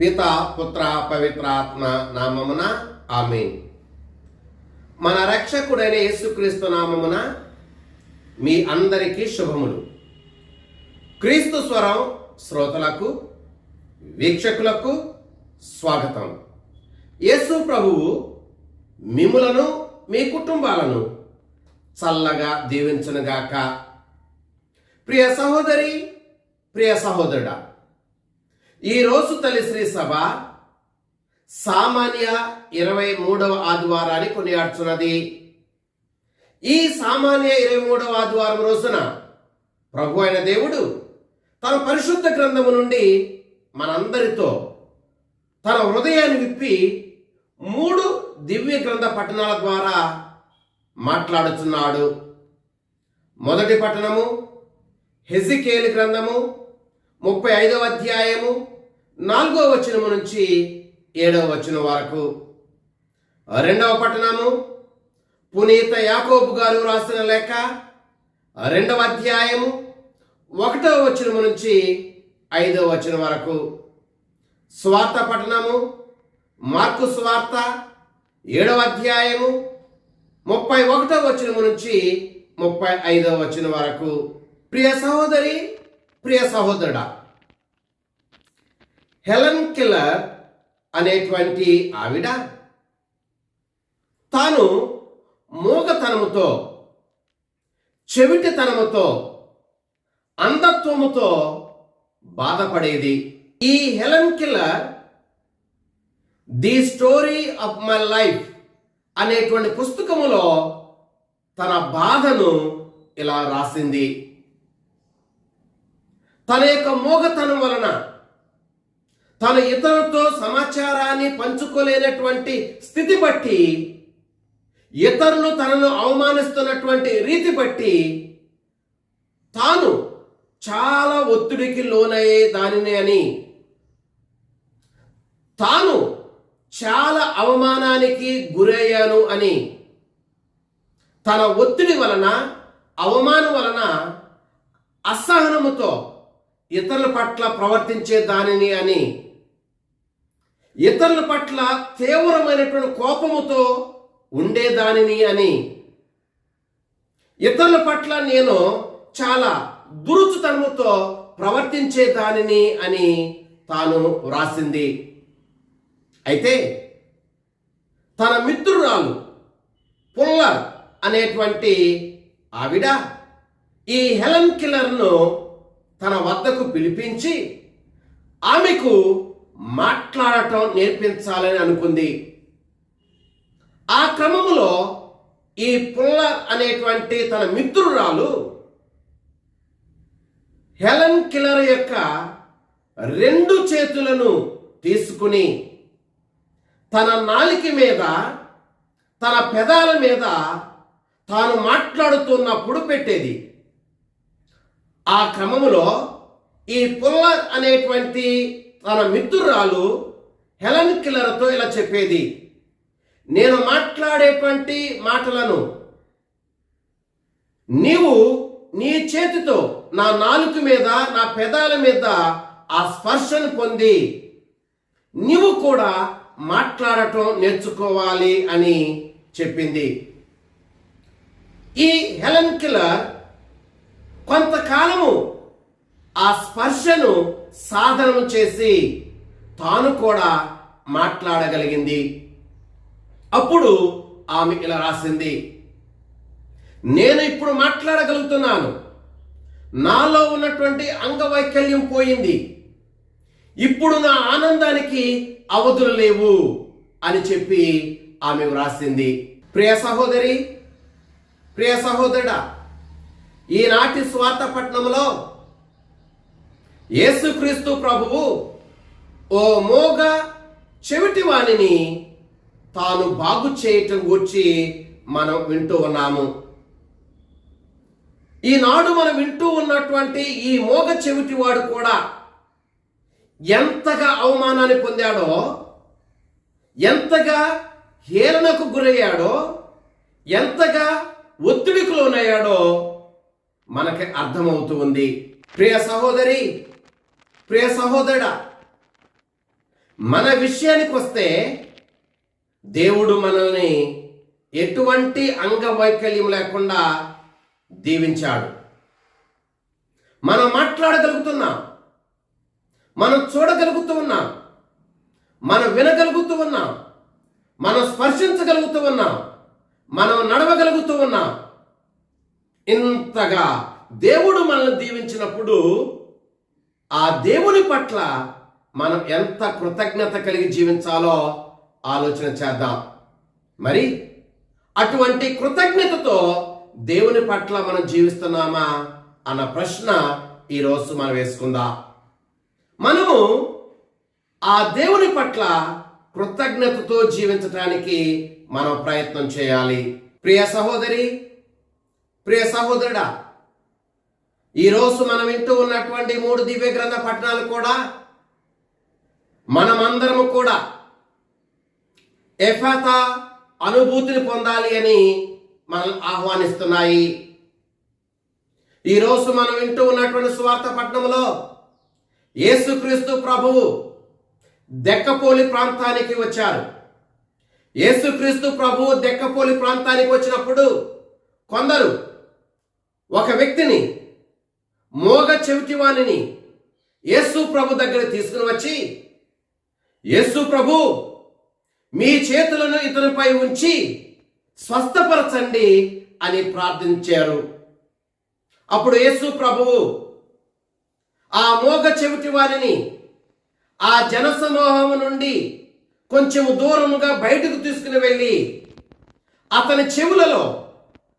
పిత పుత్ర పవిత్రాత్మ నామమున ఆమేన్. మన రక్షకుడైన యేసుక్రీస్తు నామమున మీ అందరికీ శుభములు. క్రీస్తు స్వరం శ్రోతలకు వీక్షకులకు స్వాగతం. యేసు ప్రభువు మిమ్ములను మీ కుటుంబాలను చల్లగా దీవించునుగాక. ప్రియ సహోదరి, ప్రియ సహోదరుడా, ఈరోజు తల్లి శ్రీ సభ సామాన్య 23వ ఆదివారాన్ని కొనియాడుచున్నది. ఈ సామాన్య 23వ ఆదివారం రోజున ప్రభు అయిన దేవుడు తన పరిశుద్ధ గ్రంథము నుండి మనందరితో తన హృదయాన్ని విప్పి 3 దివ్య గ్రంథ పట్టణాల ద్వారా మాట్లాడుచున్నాడు. మొదటి పట్టణము హెజికేలు గ్రంథము 35వ అధ్యాయము 4వ వచనము నుంచి 7వ వచనం వరకు. రెండవ పట్టణము పునీత యాకోబు గారు రాసిన లేఖ 2వ అధ్యాయము 1వ వచనము నుంచి 5వ వచనం వరకు. స్వార్థ పట్టణము మార్కు స్వార్థ 7వ అధ్యాయము 31వ వచనము నుంచి 35వ వచనం వరకు. ప్రియ సహోదరి, ప్రియ సహోదరుడా, హెలెన్ కెల్లర్ అనేటువంటి ఆవిడ తాను మూగతనముతో, చెవిటితనముతో, అంధత్వముతో బాధపడేది. ఈ Helen Keller the story of my life అనేటువంటి పుస్తకములో తన బాధను ఇలా రాసింది. తన యొక్క మూగతనం వలన తను ఇతరులతో సమాచారాన్ని పంచుకోలేనటువంటి స్థితి బట్టి, ఇతరులు తనను అవమానిస్తున్నటువంటి రీతి బట్టి తాను చాలా ఒత్తిడికి లోనయ్యే దానిని అని, తాను చాలా అవమానానికి గురయ్యాను అని, తన ఒత్తిడి వలన, అవమానం వలన అసహనముతో ఇతరుల పట్ల ప్రవర్తించే దానిని అని, ఇతరుల పట్ల తీవ్రమైనటువంటి కోపముతో ఉండేదానిని అని, ఇతరుల పట్ల నేను చాలా దురుచుతనముతో ప్రవర్తించే దానిని అని తాను వ్రాసింది. అయితే తన మిత్రురాలు పుల్లర్ అనేటువంటి ఆవిడ ఈ హెలెన్ కెల్లర్ను తన వద్దకు పిలిపించి ఆమెకు మాట్లాడటం నేర్పించాలని అనుకుంది. ఆ క్రమంలో ఈ పుల్లర్ అనేటువంటి తన మిత్రురాలు హెలెన్ కెల్లర్ యొక్క 2 చేతులను తీసుకుని తన నాలిక మీద, తన పెదాల మీద తాను మాట్లాడుతున్నప్పుడు పెట్టేది. ఆ క్రమములో ఈ పుల్లర్ అనేటువంటి తన మిత్రురాలు హెలెన్ కెల్లర్తో ఇలా చెప్పేది: నేను మాట్లాడేటువంటి మాటలను నీవు నీ చేతితో నా నాలుక మీద, నా పెదాల మీద ఆ స్పర్శను పొంది నీవు కూడా మాట్లాడటం నేర్చుకోవాలి అని చెప్పింది. ఈ హెలెన్ కెల్లర్ కొంతకాలము ఆ స్పర్శను సాధనం చేసి తాను కూడా మాట్లాడగలిగింది. అప్పుడు ఆమె ఇలా రాసింది: నేను ఇప్పుడు మాట్లాడగలుగుతున్నాను, నాలో ఉన్నటువంటి అంగవైకల్యం పోయింది, ఇప్పుడు నా ఆనందానికి అవధులు లేవు అని చెప్పి ఆమె వ్రాసింది. ప్రియ సహోదరి, ప్రియ సహోదరుడా, ఈనాటి స్వార్థ పట్టణంలో యేసుక్రీస్తు ప్రభువు ఓ మోగ చెవిటి వాణిని తాను బాగు చేయటం గురించి మనం వింటూ ఉన్నాము. ఈనాడు మనం వింటూ ఉన్నటువంటి ఈ మోగ చెవిటి వాడు కూడా ఎంతగా అవమానాన్ని పొందాడో, ఎంతగా హేళనకు గురయ్యాడో, ఎంతగా ఒత్తిడికి లోనయ్యాడో మనకి అర్థమవుతూ ఉంది. ప్రియ సహోదరి, ప్రియ సహోదరుడా, మన విషయానికి వస్తే దేవుడు మనల్ని ఎటువంటి అంగవైకల్యం లేకుండా దీవించాడు. మనం మాట్లాడగలుగుతున్నాం, మనం చూడగలుగుతూ ఉన్నాం, మనం వినగలుగుతూ ఉన్నాం, మనం స్పర్శించగలుగుతూ ఉన్నాం, మనం నడవగలుగుతూ ఉన్నాం. ఇంతగా దేవుడు మనల్ని దీవించినప్పుడు ఆ దేవుని పట్ల మనం ఎంత కృతజ్ఞత కలిగి జీవించాలో ఆలోచన చేద్దాం. మరి అటువంటి కృతజ్ఞతతో దేవుని పట్ల మనం జీవిస్తున్నామా అన్న ప్రశ్న ఈరోజు మనం వేసుకుందాం. మనము ఆ దేవుని పట్ల కృతజ్ఞతతో జీవించడానికి మనం ప్రయత్నం చేయాలి. ప్రియ సహోదరి, ప్రియ సహోదరుడా, ఈరోజు మనం వింటూ ఉన్నటువంటి 3 దివ్య గ్రంథ పఠనాలు కూడా మనమందరము కూడా ఎఫాతా అనుభూతిని పొందాలి అని మనల్ని ఆహ్వానిస్తున్నాయి. ఈరోజు మనం వింటూ ఉన్నటువంటి సువార్త పట్టణంలో యేసుక్రీస్తు ప్రభువు దెక్కపోలి ప్రాంతానికి వచ్చారు. యేసుక్రీస్తు ప్రభువు దెక్కపోలి ప్రాంతానికి వచ్చినప్పుడు కొందరు ఒక వ్యక్తిని, మోగ చెవిటివాణిని యేసు ప్రభు దగ్గర తీసుకుని వచ్చి, యేసు ప్రభు, మీ చేతులను ఇతనిపై ఉంచి స్వస్థపరచండి అని ప్రార్థించారు. అప్పుడు యేసు ప్రభువు ఆ మోగ చెవిటి వారిని ఆ జనసమూహం నుండి కొంచెం దూరముగా బయటకు తీసుకుని వెళ్ళి అతని చెవులలో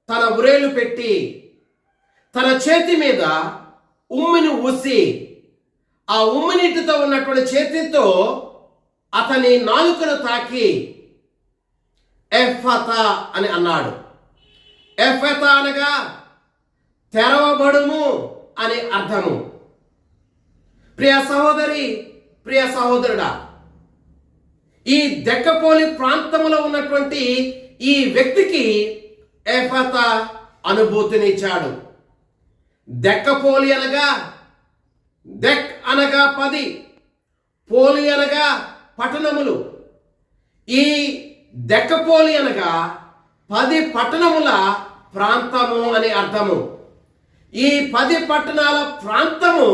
తన ఉరేలు పెట్టి తన చేతి మీద ఉమ్మిని ఊసి ఆ ఉమ్మినీటితో ఉన్నటువంటి చేతితో అతని నాలుకను తాకి ఎఫ్ఫతా అని అన్నాడు. ఎఫ్ఫతా అనగా తెరవబడుము అని అర్థము. ప్రియ సహోదరి, ప్రియ సహోదరుడా, ఈ దెక్కపోలి ప్రాంతంలో ఉన్నటువంటి ఈ వ్యక్తికి ఎఫ్ఫతా అనుభూతినిచ్చాడు. దెక్కపోలి అనగా, దెక్ అనగా 10, పోలి అనగా పట్టణములు. ఈ దెక్కపోలి అనగా 10 పట్టణముల ప్రాంతము అని అర్థము. ఈ 10 పట్టణాల ప్రాంతము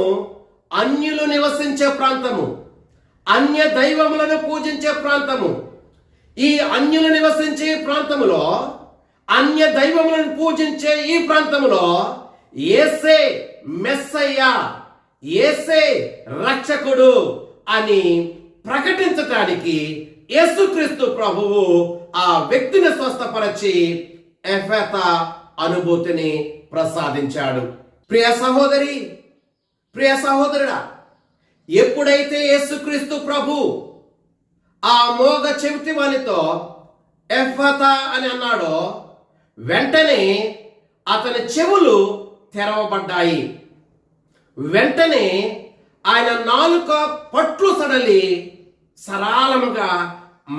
అన్యులు నివసించే ప్రాంతము, అన్య దైవములను పూజించే ప్రాంతము. ఈ అన్యులు నివసించే ప్రాంతములో, అన్య దైవములను పూజించే ఈ ప్రాంతములో యేసే మెస్సయ్య, యేసే రక్షకుడు అని ప్రకటించటానికి యేసుక్రీస్తు ప్రభువు ఆ వ్యక్తిని స్వస్థపరిచి ఎఫెతా అనుభూతిని ప్రసాదించాడు. ప్రియ సహోదరి, ప్రియ సహోదరుడా, ఎప్పుడైతే యేసుక్రీస్తు ప్రభు ఆ మోగ చెవిటి వానితో ఎఫెతా అని అన్నాడో వెంటనే అతని చెవులు తెరవబడ్డాయి. వెంటనే ఆయన నాలుక పట్లు సడలి సరళముగా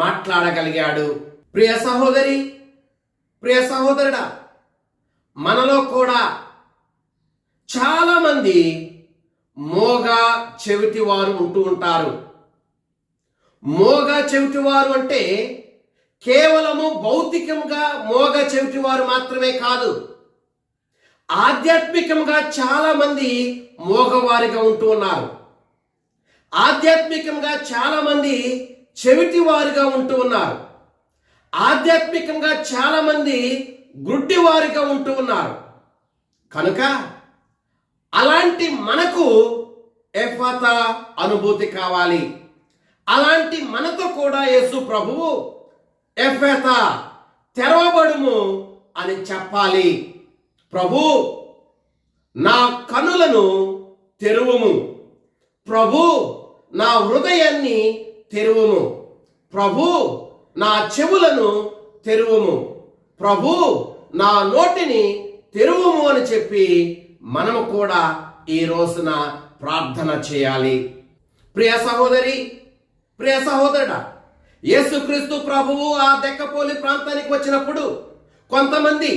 మాట్లాడగలిగాడు. ప్రియ సహోదరి, ప్రియ సహోదరుడా, మనలో కూడా చాలా మంది మోగ చెవిటి వారు ఉంటూ ఉంటారు. మోగ చెవిటి వారు అంటే కేవలము భౌతికంగా మోగ చెవిటి వారు మాత్రమే కాదు, ఆధ్యాత్మికంగా చాలా మంది మోగవారిగా ఉంటూ ఉన్నారు. ఆధ్యాత్మికంగా చాలా మంది చెవిటి వారిగా ఉంటూ ఉన్నారు. ఆధ్యాత్మికంగా చాలా మంది గుడ్డివారిగా ఉంటూ ఉన్నారు. కనుక అలాంటి మనకు ఎఫెతా అనుభూతి కావాలి. అలాంటి మనతో కూడా యేసు ప్రభువు ఎఫెతా తెరవబడుము అని చెప్పాలి. ప్రభు, నా కనులను తెరువుము. ప్రభు, నా హృదయాన్ని తెరువుము. ప్రభు, నా చెవులను తెరువుము. ప్రభు, నా నోటిని తెరువుము అని చెప్పి మనము కూడా ఈ రోజున ప్రార్థన చేయాలి. ప్రియ సహోదరి, ప్రియ సహోదరుడా, యేసుక్రీస్తు ప్రభువు ఆ దెక్కపోలి ప్రాంతానికి వచ్చినప్పుడు కొంతమంది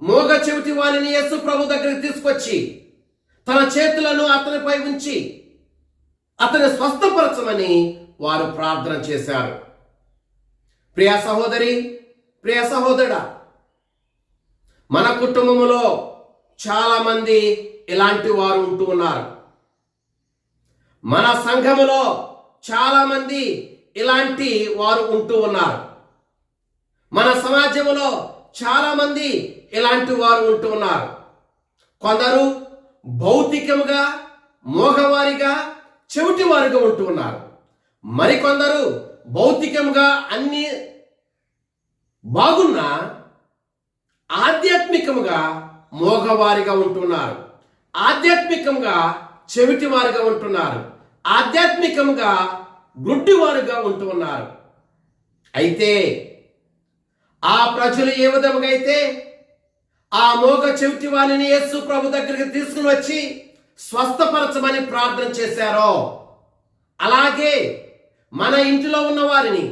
మోగ చెవిటి వారిని యేసు ప్రభు దగ్గరికి తీసుకొచ్చి తన చేతులను అతనిపై ఉంచి అతన్ని స్వస్థపరచమని వారు ప్రార్థన చేశారు. ప్రియ సహోదరి, ప్రియ సహోదరుడా, మన కుటుంబంలో చాలామంది ఇలాంటి వారు ఉంటూ ఉన్నారు. మన సంఘములో చాలామంది ఇలాంటి వారు ఉంటూ ఉన్నారు. మన సమాజంలో చాలామంది ఇలాంటి వారు ఉంటూ ఉన్నారు. కొందరు భౌతికముగా మోగవారిగా చెవిటివారిగా ఉంటూ ఉన్నారు. మరికొందరు భౌతికంగా అన్ని బాగున్నా ఆధ్యాత్మికముగా మోగవారిగా ఉంటున్నారు. ఆధ్యాత్మికంగా చెవిటివారిగా ఉంటున్నారు. ఆధ్యాత్మికంగా గుడ్డివారుగా ఉంటూ ఉన్నారు. అయితే ఆ ప్రజలు ఏ విధముగా అయితే ఆ మోగ చెవిటి వారిని యేసు ప్రభు దగ్గరికి తీసుకుని వచ్చి స్వస్థపరచమని ప్రార్థన చేశారో, అలాగే మన ఇంటిలో ఉన్న వారిని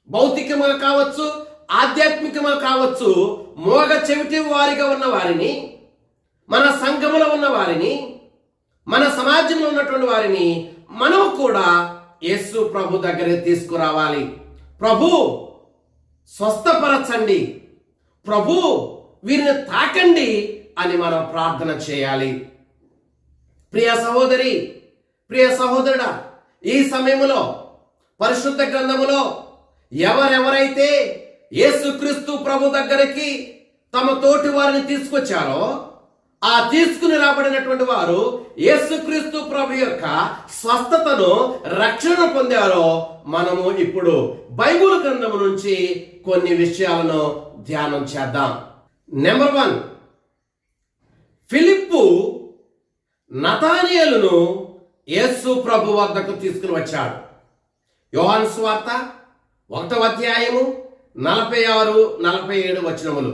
భౌతికంగా కావచ్చు, ఆధ్యాత్మికంగా కావచ్చు, మోగ చెవిటి వారిగా ఉన్న వారిని, మన సంఘములో ఉన్న వారిని, మన సమాజంలో ఉన్నటువంటి వారిని మనం కూడా యేసు ప్రభు దగ్గరికి తీసుకురావాలి. ప్రభు స్వస్థపరచండి, ప్రభు వీరిని తాకండి అని మనం ప్రార్థన చేయాలి. ప్రియ సహోదరి, ప్రియ సహోదరుడా, ఈ సమయంలో పరిశుద్ధ గ్రంథములో ఎవరెవరైతే యేసుక్రీస్తు ప్రభు దగ్గరికి తమ తోటి వారిని తీసుకొచ్చారో, ఆ తీసుకుని రాబడినటువంటి వారు యేసుక్రీస్తు ప్రభు యొక్క స్వస్థతను, రక్షణ పొందారో మనము ఇప్పుడు బైబిల్ గ్రంథము నుంచి కొన్ని విషయాలను ధ్యానం చేద్దాం. నెంబర్ 1, ఫిలిప్పు నతానియేలును యేసు ప్రభు వద్దకు తీసుకుని వచ్చాడు. యోహాను సువార్త 1వ అధ్యాయము 46-47 వచనములు.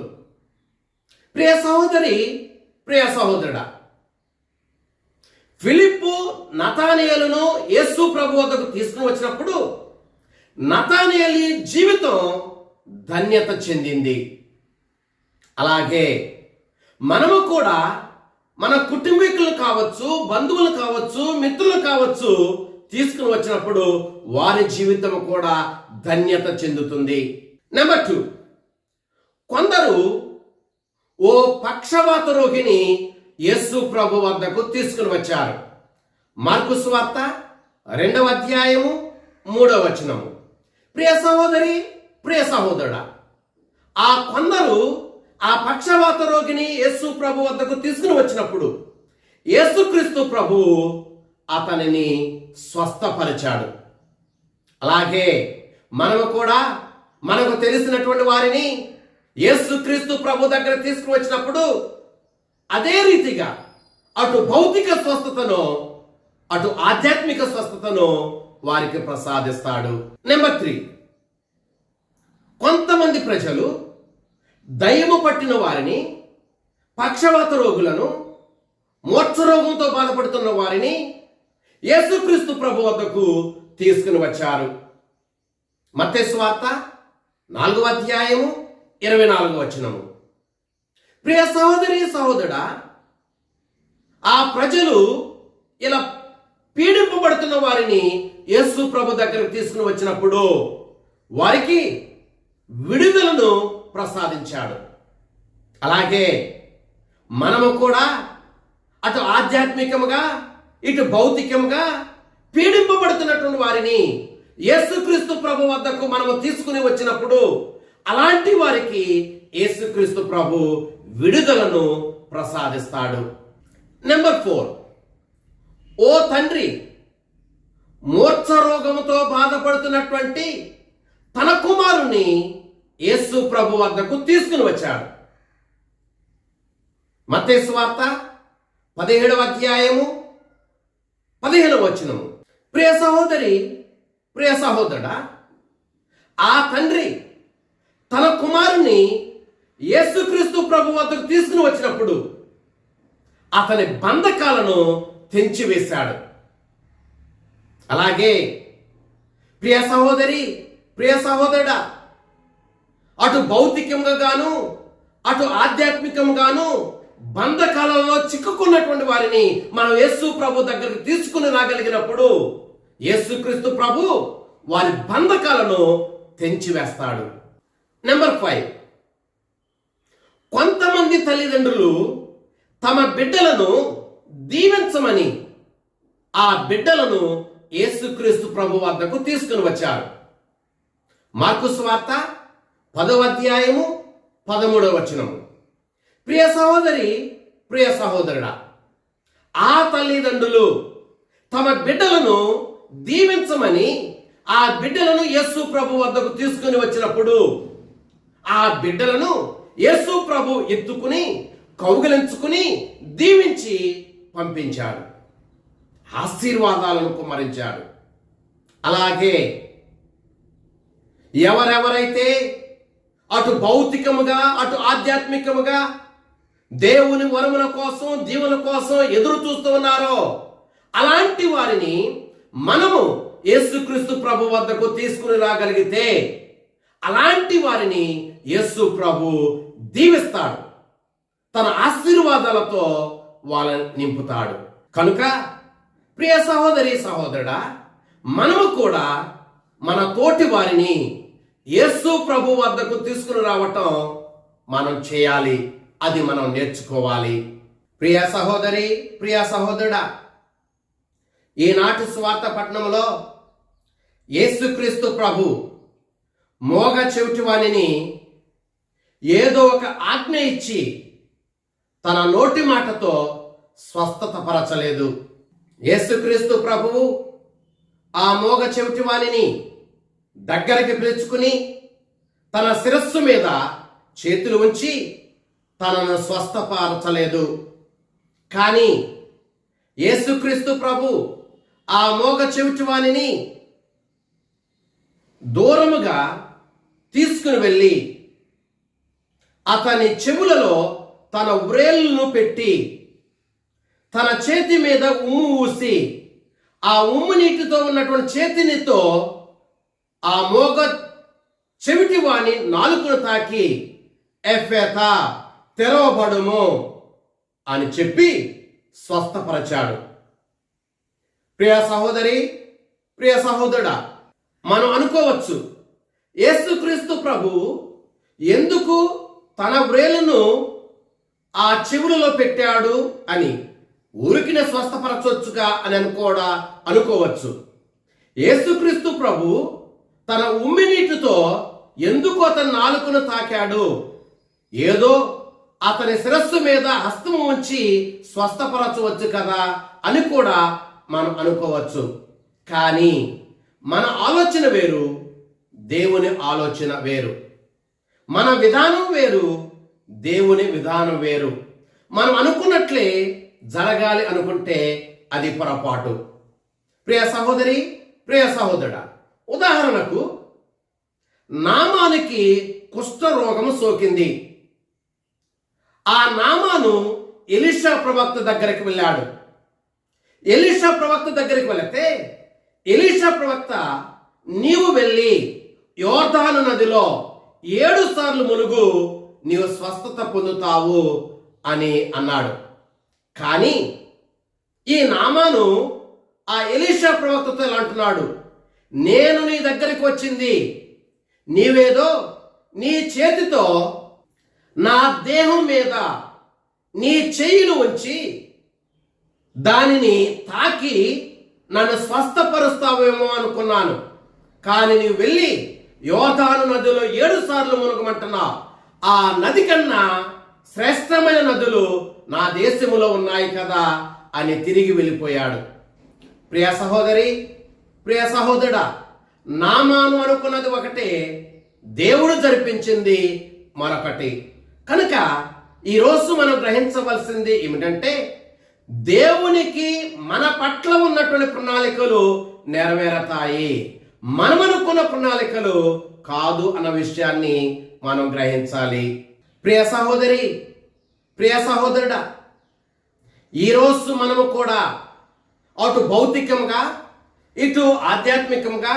ప్రియ సహోదరి, ప్రియ సహోదరుడా, ఫిలిప్పు నతానియేలును యేసు ప్రభు వద్దకు తీసుకుని వచ్చినప్పుడు నతానియేలు జీవితం ధన్యత చెందింది. అలాగే మనము కూడా మన కుటుంబీకులు కావచ్చు, బంధువులు కావచ్చు, మిత్రులు కావచ్చు తీసుకుని వచ్చినప్పుడు వారి జీవితం కూడా ధన్యత చెందుతుంది. నెంబర్ 2, కొందరు ఓ పక్షవాత రోగిని యేసు ప్రభు వద్దకు తీసుకుని వచ్చారు. మార్కు సువార్త 2వ అధ్యాయము 3వ వచనము. ప్రియ సహోదరి, ప్రియ సహోదరుడా, ఆ కొందరు ఆ పక్షవాత రోగిని యేసు ప్రభు వద్దకు తీసుకుని వచ్చినప్పుడు యేసుక్రీస్తు ప్రభువు అతనిని స్వస్థపరిచాడు. అలాగే మనము కూడా మనకు తెలిసినటువంటి వారిని యేసుక్రీస్తు ప్రభు దగ్గర తీసుకుని వచ్చినప్పుడు అదే రీతిగా అటు భౌతిక స్వస్థతను, అటు ఆధ్యాత్మిక స్వస్థతను వారికి ప్రసాదిస్తాడు. నెంబర్ 3, కొంతమంది ప్రజలు దయ్యము పట్టిన వారిని, పక్షవాత రోగులను, మోక్షరోగంతో బాధపడుతున్న వారిని యేసుక్రీస్తు ప్రభు వద్దకు తీసుకుని వచ్చారు. మత్తయి సువార్త 4వ అధ్యాయము 24వ వచనము. ప్రియ సహోదరి, సహోదరుడా, ఆ ప్రజలు ఇలా పీడింపబడుతున్న వారిని యేసు ప్రభు దగ్గరకు తీసుకుని వచ్చినప్పుడు వారికి విడుదలను ప్రసాదించాడు. అలాగే మనము కూడా అటు ఆధ్యాత్మికముగా, ఇటు భౌతికముగా పీడింపబడుతున్నటువంటి వారిని యేసుక్రీస్తు ప్రభు వద్దకు మనము తీసుకుని వచ్చినప్పుడు అలాంటి వారికి యేసుక్రీస్తు ప్రభు విడుదలను ప్రసాదిస్తాడు. నెంబర్ 4, ఓ తండ్రి మూర్ఛ రోగముతో బాధపడుతున్నటువంటి తన కుమారుని యేసు ప్రభు వద్దకు తీసుకుని వచ్చాడు. మత్తయి సువార్త 17వ అధ్యాయము 15వ వచనము. ప్రియ సహోదరి, ప్రియ సహోదరుడా, ఆ తండ్రి తన కుమారుని యేసుక్రీస్తు ప్రభు వద్దకు తీసుకుని వచ్చినప్పుడు అతని బంధకాలను తెంచివేశాడు. అలాగే ప్రియ సహోదరి, ప్రియ సహోదరుడా, అటు భౌతికంగా గాను, అటు ఆధ్యాత్మికంగాను బంధకాలలో చిక్కుకున్నటువంటి వారిని మనం యేసు ప్రభు దగ్గరికి తీసుకుని రాగలిగినప్పుడు యేసుక్రీస్తు ప్రభు వారి బంధకాలను తెంచివేస్తాడు. నెంబర్ 5, కొంతమంది తల్లిదండ్రులు తమ బిడ్డలను దీవించమని ఆ బిడ్డలను యేసుక్రీస్తు ప్రభు వద్దకు తీసుకుని వచ్చారు. మార్కు సువార్త 10వ అధ్యాయము 13వ వచనము. ప్రియ సహోదరి, ప్రియ సహోదరుడా, ఆ తల్లిదండ్రులు తమ బిడ్డలను దీవించమని ఆ బిడ్డలను యేసు ప్రభు వద్దకు తీసుకుని వచ్చినప్పుడు ఆ బిడ్డలను యేసు ప్రభు ఎత్తుకుని కౌగిలించుకుని దీవించి పంపించాడు, ఆశీర్వాదాలను కుమ్మరించాడు. అలాగే ఎవరెవరైతే అటు భౌతికముగా అటు ఆధ్యాత్మికముగా దేవుని వరముల కోసం దీవెన కోసం ఎదురు చూస్తూ ఉన్నారో అలాంటి వారిని మనము యేసుక్రీస్తు ప్రభు వద్దకు తీసుకుని రాగలిగితే అలాంటి వారిని యేసు ప్రభు దీవిస్తాడు, తన ఆశీర్వాదాలతో వాళ్ళని నింపుతాడు. కనుక ప్రియ సహోదరి సహోదరుడా, మనము కూడా మన తోటి వారిని యేసు ప్రభు వద్దకు తీసుకుని రావటం మనం చేయాలి, అది మనం నేర్చుకోవాలి. ప్రియ సహోదరి, ప్రియ సహోదరుడా, ఈనాటి సువార్త పట్టణంలో యేసుక్రీస్తు ప్రభు మోగ చెవిటి వాణిని ఏదో ఒక ఆజ్ఞ ఇచ్చి తన నోటి మాటతో స్వస్థత పరచలేదు. యేసుక్రీస్తు ప్రభువు ఆ మోగ చెవిటి వాణిని దగ్గరికి పిలుచుకుని తన శిరస్సు మీద చేతులు ఉంచి తనను స్వస్థపరచలేదు. కానీ యేసుక్రీస్తు ప్రభు ఆ మోగ చెవిటి వాణిని దూరముగా తీసుకుని వెళ్ళి అతని చెవులలో తన వ్రేళ్ళను పెట్టి తన చేతి మీద ఉమ్ము ఊసి ఆ ఉమ్ము నీటితో ఉన్నటువంటి చేతినితో ఆ మోగ చెవిటి వాణి నాలుకను తాకి ఎఫెతా, తెరవబడుము అని చెప్పి స్వస్థపరచాడు. ప్రియ సహోదరి, ప్రియ సహోదరుడా, మనం అనుకోవచ్చు యేసుక్రీస్తు ప్రభు ఎందుకు తన వ్రేలును ఆ చెవులలో పెట్టాడు అని, ఊరికినే స్వస్థపరచొచ్చుగా అని అనుకోవచ్చు. యేసుక్రీస్తు ప్రభు తన ఉమ్మి నీటితో ఎందుకు అతని నాలుకను తాకాడు, ఏదో అతని శిరస్సు మీద హస్తము ఉంచి స్వస్థపరచవచ్చు కదా అని కూడా మనం అనుకోవచ్చు. కానీ మన ఆలోచన వేరు, దేవుని ఆలోచన వేరు. మన విధానం వేరు, దేవుని విధానం వేరు. మనం అనుకున్నట్లే జరగాలి అనుకుంటే అది పొరపాటు. ప్రియ సహోదరి, ప్రియ సహోదరుడా, ఉదాహరణకు నామానికి కుష్ఠరోగము సోకింది. ఆ నామాను ఎలీషా ప్రవక్త దగ్గరికి వెళ్ళాడు. ఎలీషా ప్రవక్త దగ్గరికి వెళితే ఎలీషా ప్రవక్త, నీవు వెళ్ళి యోర్దాను నదిలో 7 సార్లు మునుగు, నీవు స్వస్థత పొందుతావు అని అన్నాడు. కానీ ఈ నామాను ఆ ఎలీషా ప్రవక్తతో ఇలా అంటున్నాడు, నేను నీ దగ్గరికి వచ్చింది, నీవేదో నీ చేతితో నా దేహం మీద నీ చెయ్యిని ఉంచి దానిని తాకి నన్ను స్వస్థపరుస్తావేమో అనుకున్నాను. కానీ నీవు వెళ్ళి యోర్దాను నదిలో 7 సార్లు మునగమంటున్నావు. ఆ నది కన్నా శ్రేష్టమైన నదులు నా దేశములో ఉన్నాయి కదా అని తిరిగి వెళ్ళిపోయాడు. ప్రియ సహోదరి, ప్రియ సహోదరుడా, నామాను అనుకున్నది ఒకటే, దేవుడు జరిపించింది మరొకటి. కనుక ఈరోజు మనం గ్రహించవలసింది ఏమిటంటే, దేవునికి మన పట్ల ఉన్నటువంటి ప్రణాళికలు నెరవేరతాయి, మనమనుకున్న ప్రణాళికలు కాదు అన్న విషయాన్ని మనం గ్రహించాలి. ప్రియ సహోదరి, ప్రియ సహోదరుడా, ఈరోజు మనము కూడా అటు భౌతికంగా ఇటు ఆధ్యాత్మికంగా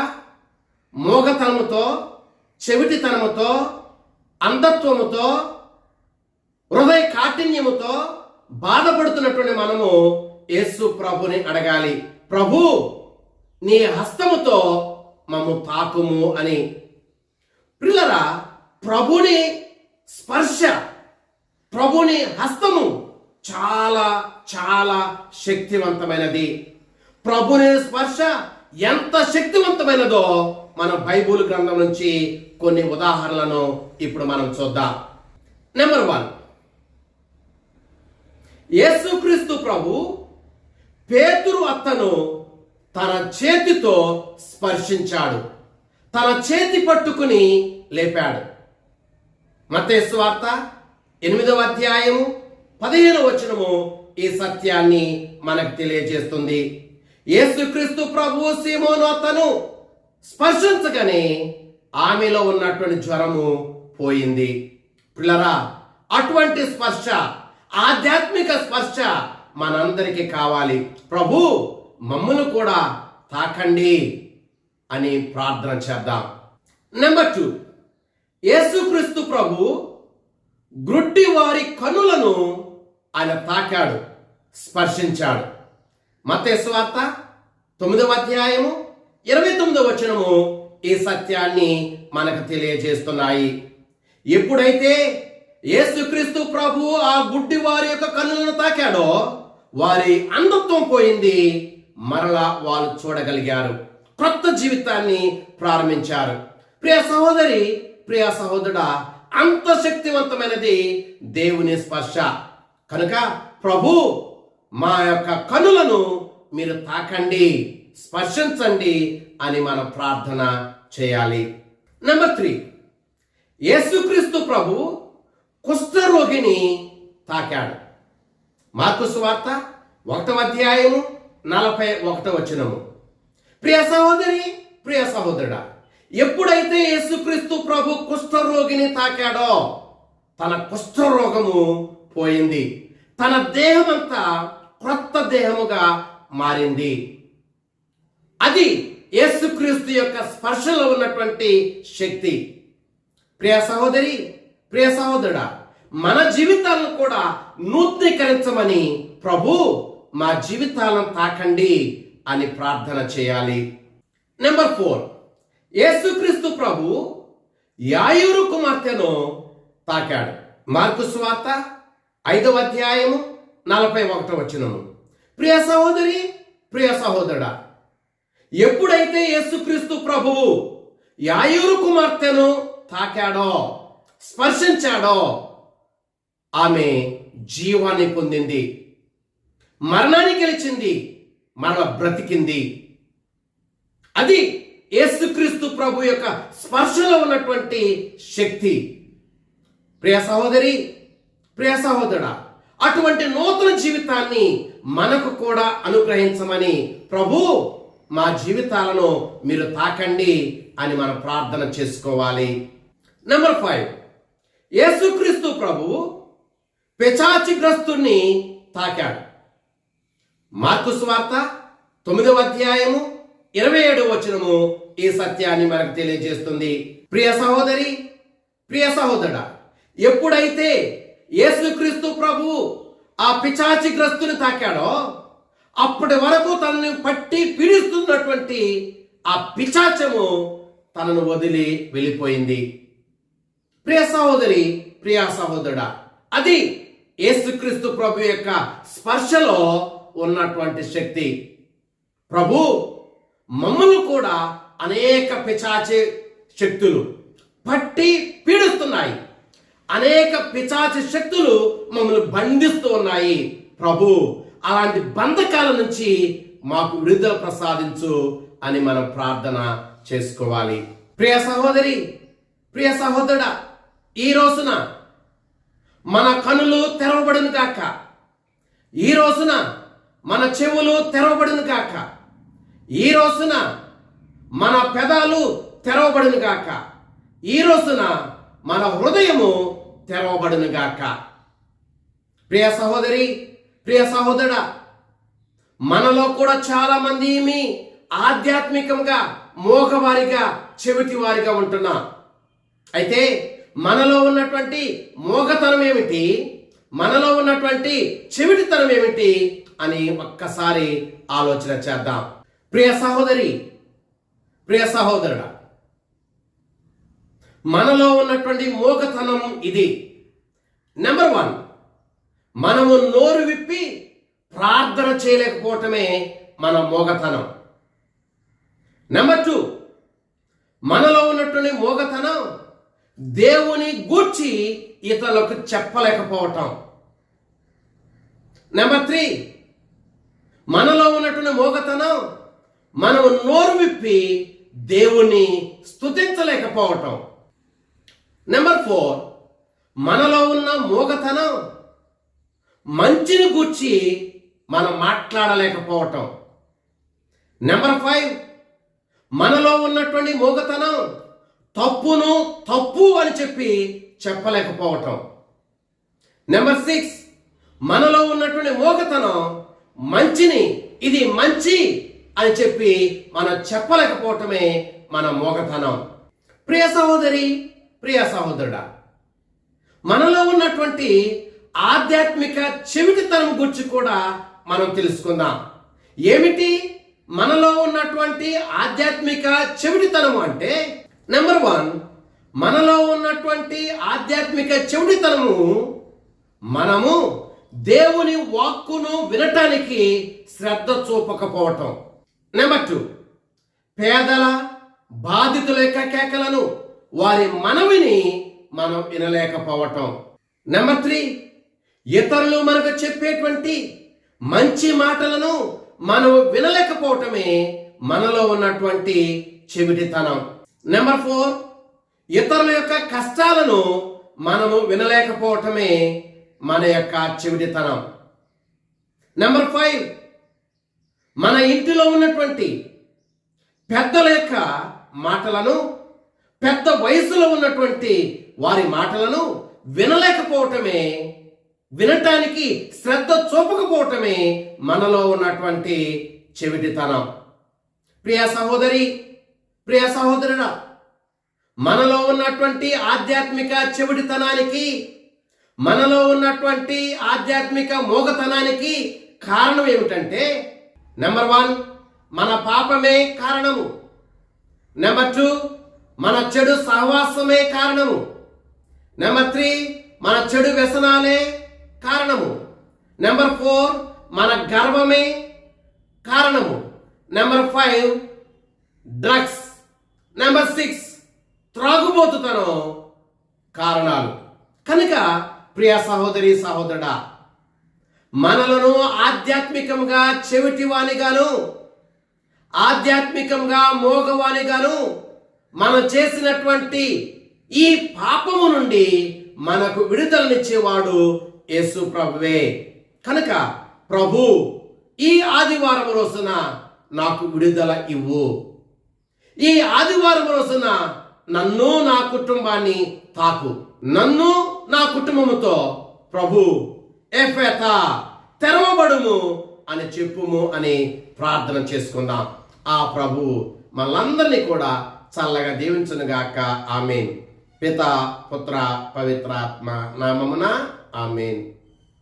మోగతనముతో, చెవిటితనముతో, అంధత్వముతో హృదయ కాఠిన్యముతో బాధపడుతున్నటువంటి మనము యేసు ప్రభుని అడగాలి, ప్రభు నీ హస్తముతో మమ్ము తాకుము అని. ప్రియులారా, ప్రభుని స్పర్శ, ప్రభుని హస్తము చాలా చాలా శక్తివంతమైనది. ప్రభుని స్పర్శ ఎంత శక్తివంతమైనదో మన బైబిల్ గ్రంథం నుంచి కొన్ని ఉదాహరణలను ఇప్పుడు మనం చూద్దాం. నెంబర్ 1, యేసుక్రీస్తు ప్రభు పేతురు అత్తను తన చేతితో స్పర్శించాడు, తన చేతి పట్టుకుని లేపాడు. మత్తయి సువార్త 8వ అధ్యాయము 15వ వచనము ఈ సత్యాన్ని మనకు తెలియజేస్తుంది. యేసుక్రీస్తు ప్రభు సీమోను అత్తను స్పర్శించగానే ఆమెలో ఉన్నటువంటి జ్వరము పోయింది. పిల్లరా, అటువంటి స్పర్శ, ఆధ్యాత్మిక స్పర్శ మనందరికీ కావాలి. ప్రభు మమ్మల్ని కూడా తాకండి అని ప్రార్థన చేద్దాం. నెంబర్ 2, యేసుక్రీస్తు ప్రభు గ్రుడ్డి వారి కనులను ఆయన తాకాడు, స్పర్శించాడు. మత్తయి సువార్త 9వ అధ్యాయము 29వ వచనము ఈ సత్యాన్ని మనకు తెలియజేస్తున్నాయి. ఎప్పుడైతే యేసుక్రీస్తు ప్రభు ఆ గుడ్డి వారి యొక్క కన్నులను తాకాడో వారి అంధత్వం పోయింది, మరలా వాళ్ళు చూడగలిగారు, కొత్త జీవితాన్ని ప్రారంభించారు. ప్రియ సహోదరి, ప్రియ సహోదరుడా, అంత శక్తివంతమైనది దేవుని స్పర్శ. కనుక ప్రభు మా యొక్క కన్నులను మీరు తాకండి, స్పర్శించండి అని మనం ప్రార్థన చేయాలి. నెంబర్ 3, యేసుక్రీస్తు ప్రభు కుష్ఠరోగిని తాకాడు. మార్కు సువార్త 1వ అధ్యాయము 41వ వచనము. ప్రియ సహోదరి, ప్రియ సహోదరుడా, ఎప్పుడైతే యేసుక్రీస్తు ప్రభు కుష్ఠరోగిని తాకాడో తన కుష్ఠరోగము పోయింది, తన దేహమంతా క్రొత్త దేహముగా మారింది. అది యేసుక్రీస్తు యొక్క స్పర్శలో ఉన్నటువంటి శక్తి. ప్రియ సహోదరి, ప్రియ సహోదరుడా, మన జీవితాలను కూడా నూతనీకరించమని ప్రభు మా జీవితాలను తాకండి అని ప్రార్థన చేయాలి. నెంబర్ 4, యేసుక్రీస్తు ప్రభు యాయూరు కుమార్తెను తాకాడు. మార్కు సువార్త 5వ అధ్యాయము 41వ వచనము. ప్రియ సహోదరి, ప్రియ సహోదరుడా, ఎప్పుడైతే యేసుక్రీస్తు ప్రభువు యాయూరు కుమార్తెను తాకాడో, స్పర్శించాడో ఆమె జీవాన్ని పొందింది, మరణాన్ని గెలిచింది, మరల బ్రతికింది. అది యేసుక్రీస్తు ప్రభు యొక్క స్పర్శలో ఉన్నటువంటి శక్తి. ప్రియ సహోదరి, ప్రియ సహోదరుడా, అటువంటి నూతన జీవితాన్ని మనకు కూడా అనుగ్రహించమని ప్రభు మా జీవితాలను మీరు తాకండి అని మనం ప్రార్థన చేసుకోవాలి. నెంబర్ 5, యేసుక్రీస్తు ప్రభు పిశాచిగ్రస్తుని తాకాడు. మార్కు సువార్త 9వ అధ్యాయము 27వ వచనము ఈ సత్యాన్ని మనకు తెలియజేస్తుంది. ప్రియ సహోదరి, ప్రియ సహోదరుడా, ఎప్పుడైతే యేసుక్రీస్తు ప్రభు ఆ పిశాచిగ్రస్తుని తాకాడో అప్పటి వరకు తనని పట్టి పీడిస్తున్నటువంటి ఆ పిశాచము తనను వదిలి వెళ్ళిపోయింది. ప్రియ సహోదరి, ప్రియ సహోదరుడా, అది యేసుక్రీస్తు ప్రభు యొక్క స్పర్శలో ఉన్నటువంటి శక్తి. ప్రభు మమ్మల్ని కూడా అనేక పిశాచి శక్తులు పట్టి పీడిస్తున్నాయి, అనేక పిశాచి శక్తులు మమ్మల్ని బంధిస్తూ ఉన్నాయి. ప్రభు అలాంటి బంధకాల నుంచి మాకు విడుదల ప్రసాదించు అని మనం ప్రార్థన చేసుకోవాలి. ప్రియ సహోదరి, ప్రియ సహోదరుడా, ఈ రోజున మన కనులు తెరవబడును గాక, ఈ రోజున మన చెవులు తెరవబడును గాక, ఈ రోజున మన పెదాలు తెరవబడును గాక, ఈ రోజున మన హృదయము తెరవబడును గాక. ప్రియ సహోదరి, ప్రియ సహోదరుడా, మనలో కూడా చాలా మంది ఆధ్యాత్మికంగా మోగవారిగా, చెవిటి వారిగా ఉంటున్నాం. అయితే మనలో ఉన్నటువంటి మోగతనం ఏమిటి? మనలో ఉన్నటువంటి చెవిటితనం ఏమిటి అని ఒక్కసారి ఆలోచన చేద్దాం. ప్రియ సహోదరి, ప్రియ సహోదరుడా, మనలో ఉన్నటువంటి మూగతనం ఇది. నెంబర్ 1, మనము నోరు విప్పి ప్రార్థన చేయలేకపోవటమే మన మూగతనం. నెంబర్ 2, మనలో ఉన్నటువంటి మూగతనం దేవుని గూర్చి ఇతరులకు చెప్పలేకపోవటం. నెంబర్ 3, మనలో ఉన్నటువంటి మూగతనం మనం నోరు విప్పి దేవుణ్ణి స్తుతించలేకపోవటం. నెంబర్ 4, మనలో ఉన్న మూగతనం మంచిని గూర్చి మనం మాట్లాడలేకపోవటం. నెంబర్ 5, మనలో ఉన్నటువంటి మూగతనం తప్పును తప్పు అని చెప్పి చెప్పలేకపోవటం. నెంబర్ 6, మనలో ఉన్నటువంటి మూగతనం మంచిని ఇది మంచి అని చెప్పి మనం చెప్పలేకపోవటమే మన మూగతనం. ప్రియ సహోదరి, ప్రియ సహోదరుడా, మనలో ఉన్నటువంటి ఆధ్యాత్మిక చెవిటితనం గురించి కూడా మనం తెలుసుకుందాం. ఏమిటి మనలో ఉన్నటువంటి ఆధ్యాత్మిక చెవిటితనం అంటే? నెంబర్ 1, మనలో ఉన్నటువంటి ఆధ్యాత్మిక చెవిటితనము మనము దేవుని వాక్కును వినటానికి శ్రద్ధ చూపకపోవటం. నెంబర్ 2, పేదల బాధితుల యొక్క కేకలను, వారి మనవిని మనం వినలేకపోవటం. నెంబర్ 3, ఇతరులు మనకు చెప్పేటువంటి మంచి మాటలను మనం వినలేకపోవటమే మనలో ఉన్నటువంటి చెవిటితనం. నెంబర్ 4, ఇతరుల యొక్క కష్టాలను మనము వినలేకపోవటమే మన యొక్క చెవిటితనం. నెంబర్ 5, మన ఇంటిలో ఉన్నటువంటి పెద్దల యొక్క మాటలను, పెద్ద వయసులో ఉన్నటువంటి వారి మాటలను వినలేకపోవటమే, వినటానికి శ్రద్ధ చూపకపోవటమే మనలో ఉన్నటువంటి చెవిటితనం. ప్రియ సహోదరి, ప్రియ సహోదరుడా, మనలో ఉన్నటువంటి ఆధ్యాత్మిక చెవిటితనానికి, మనలో ఉన్నటువంటి ఆధ్యాత్మిక మోగతనానికి కారణం ఏమిటంటే? నెంబర్ 1, మన పాపమే కారణము. నెంబర్ 2, మన చెడు సహవాసమే కారణము. నెంబర్ 3, మన చెడు వ్యసనాలే కారణము. నెంబర్ 4, మన గర్వమే కారణము. Number 5, drugs. నెంబర్ 6, త్రాగుబోతుతనం కారణాలు. కనుక ప్రియ సహోదరి, సహోదరుడా, మనలను ఆధ్యాత్మికంగా చెవిటివానిగాను, ఆధ్యాత్మికంగా మోగవానిగాను మనం చేసినటువంటి ఈ పాపము నుండి మనకు విడుదలనిచ్చేవాడు యేసు ప్రభువే. కనుక ప్రభు, ఈ ఆదివారం రోజున నాకు విడుదల ఇవ్వు, ఈ ఆదివారం రోజున నన్ను, నా కుటుంబాన్ని తాకు, నన్ను నా కుటుంబముతో ప్రభు ఎఫెతా తెరవబడుము అని చెప్పుము అని ప్రార్థన చేసుకుందాం. ఆ ప్రభు మనందరినీ కూడా చల్లగా దీవించునుగాక. ఆమేన్. పిత, పుత్ర, పవిత్రాత్మ నామమున ఆమేన్.